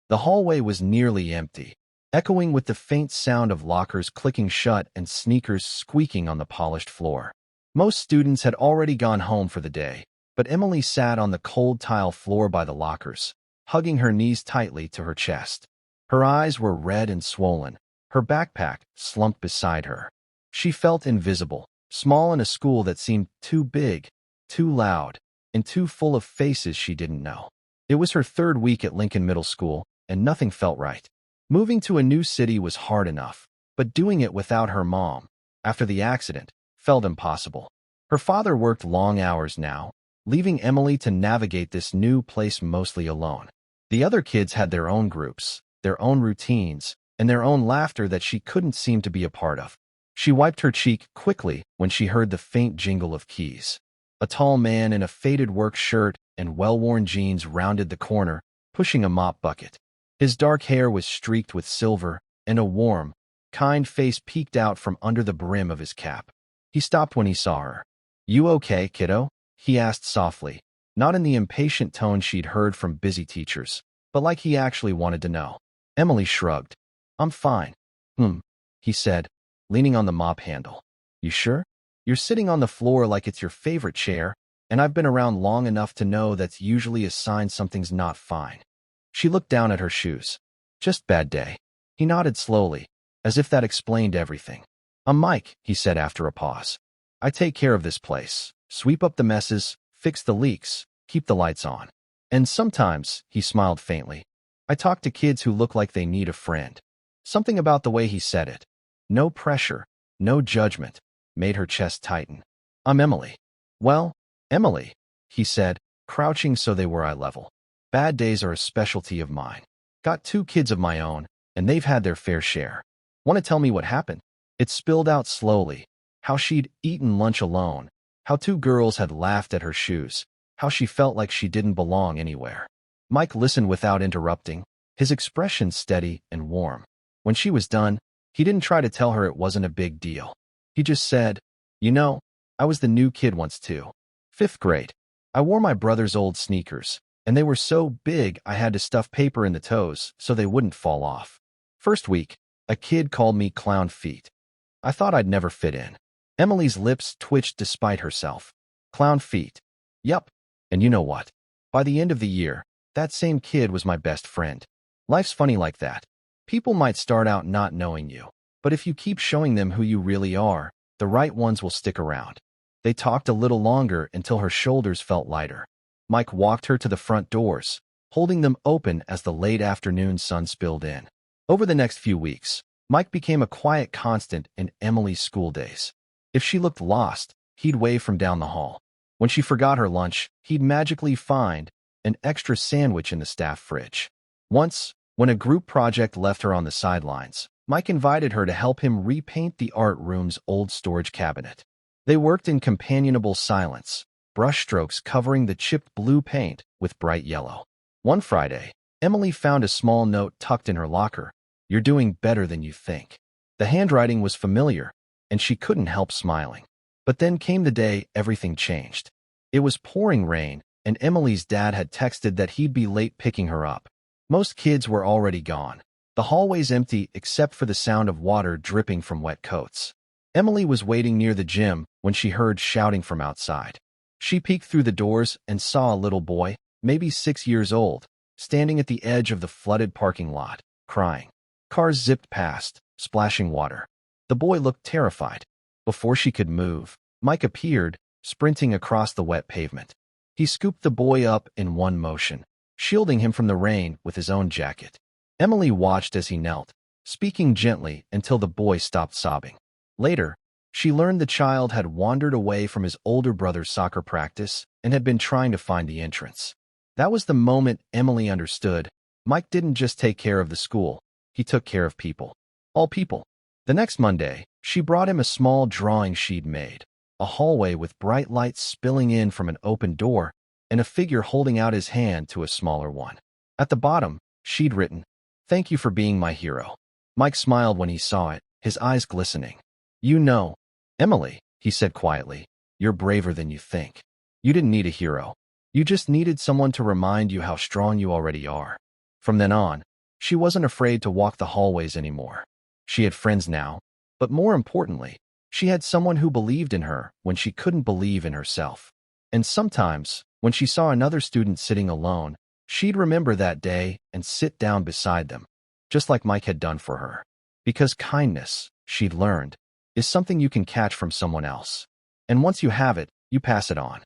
The hallway was nearly empty, echoing with the faint sound of lockers clicking shut and sneakers squeaking on the polished floor. Most students had already gone home for the day, but Emily sat on the cold tile floor by the lockers, hugging her knees tightly to her chest. Her eyes were red and swollen, her backpack slumped beside her. She felt invisible, small in a school that seemed too big, too loud, and too full of faces she didn't know. It was her third week at Lincoln Middle School, and nothing felt right. Moving to a new city was hard enough, but doing it without her mom, after the accident, felt impossible. Her father worked long hours now, leaving Emily to navigate this new place mostly alone. The other kids had their own groups, their own routines, and their own laughter that she couldn't seem to be a part of. She wiped her cheek quickly when she heard the faint jingle of keys. A tall man in a faded work shirt and well-worn jeans rounded the corner, pushing a mop bucket. His dark hair was streaked with silver, and a warm, kind face peeked out from under the brim of his cap. He stopped when he saw her. "You okay, kiddo?" he asked softly, not in the impatient tone she'd heard from busy teachers, but like he actually wanted to know. Emily shrugged. "I'm fine." He said, leaning on the mop handle. "You sure? You're sitting on the floor like it's your favorite chair, and I've been around long enough to know that's usually a sign something's not fine." She looked down at her shoes. "Just bad day." He nodded slowly, as if that explained everything. "I'm Mike," he said after a pause. "I take care of this place, sweep up the messes, fix the leaks, keep the lights on. And sometimes," he smiled faintly, "I talk to kids who look like they need a friend." Something about the way he said it, no pressure, no judgment, made her chest tighten. "I'm Emily." "Well, Emily," he said, crouching so they were eye level. "Bad days are a specialty of mine. Got 2 kids of my own, and they've had their fair share. Want to tell me what happened?" It spilled out slowly, how she'd eaten lunch alone, how 2 girls had laughed at her shoes, how she felt like she didn't belong anywhere. Mike listened without interrupting, his expression steady and warm. When she was done, he didn't try to tell her it wasn't a big deal. He just said, "You know, I was the new kid once too. 5th grade. I wore my brother's old sneakers, and they were so big I had to stuff paper in the toes so they wouldn't fall off. First week, a kid called me clown feet. I thought I'd never fit in." Emily's lips twitched despite herself. "Clown feet. Yup. And you know what? By the end of the year, that same kid was my best friend. Life's funny like that. People might start out not knowing you, but if you keep showing them who you really are, the right ones will stick around." They talked a little longer until her shoulders felt lighter. Mike walked her to the front doors, holding them open as the late afternoon sun spilled in. Over the next few weeks, Mike became a quiet constant in Emily's school days. If she looked lost, he'd wave from down the hall. When she forgot her lunch, he'd magically find an extra sandwich in the staff fridge. Once, when a group project left her on the sidelines, Mike invited her to help him repaint the art room's old storage cabinet. They worked in companionable silence, brushstrokes covering the chipped blue paint with bright yellow. One Friday, Emily found a small note tucked in her locker. "You're doing better than you think." The handwriting was familiar, and she couldn't help smiling. But then came the day everything changed. It was pouring rain, and Emily's dad had texted that he'd be late picking her up. Most kids were already gone, the hallways empty except for the sound of water dripping from wet coats. Emily was waiting near the gym when she heard shouting from outside. She peeked through the doors and saw a little boy, maybe 6 years old, standing at the edge of the flooded parking lot, crying. Cars zipped past, splashing water. The boy looked terrified. Before she could move, Mike appeared, sprinting across the wet pavement. He scooped the boy up in one motion, shielding him from the rain with his own jacket. Emily watched as he knelt, speaking gently until the boy stopped sobbing. Later, she learned the child had wandered away from his older brother's soccer practice and had been trying to find the entrance. That was the moment Emily understood. Mike didn't just take care of the school, he took care of people. All people. The next Monday, she brought him a small drawing she'd made, a hallway with bright lights spilling in from an open door, and a figure holding out his hand to a smaller one. At the bottom, she'd written, "Thank you for being my hero." Mike smiled when he saw it, his eyes glistening. "You know, Emily," he said quietly, "you're braver than you think. You didn't need a hero. You just needed someone to remind you how strong you already are." From then on, She wasn't afraid to walk the hallways anymore. She had friends now, but more importantly, she had someone who believed in her when she couldn't believe in herself. And sometimes, when she saw another student sitting alone, she'd remember that day and sit down beside them, just like Mike had done for her. Because kindness, she'd learned, is something you can catch from someone else. And once you have it, you pass it on.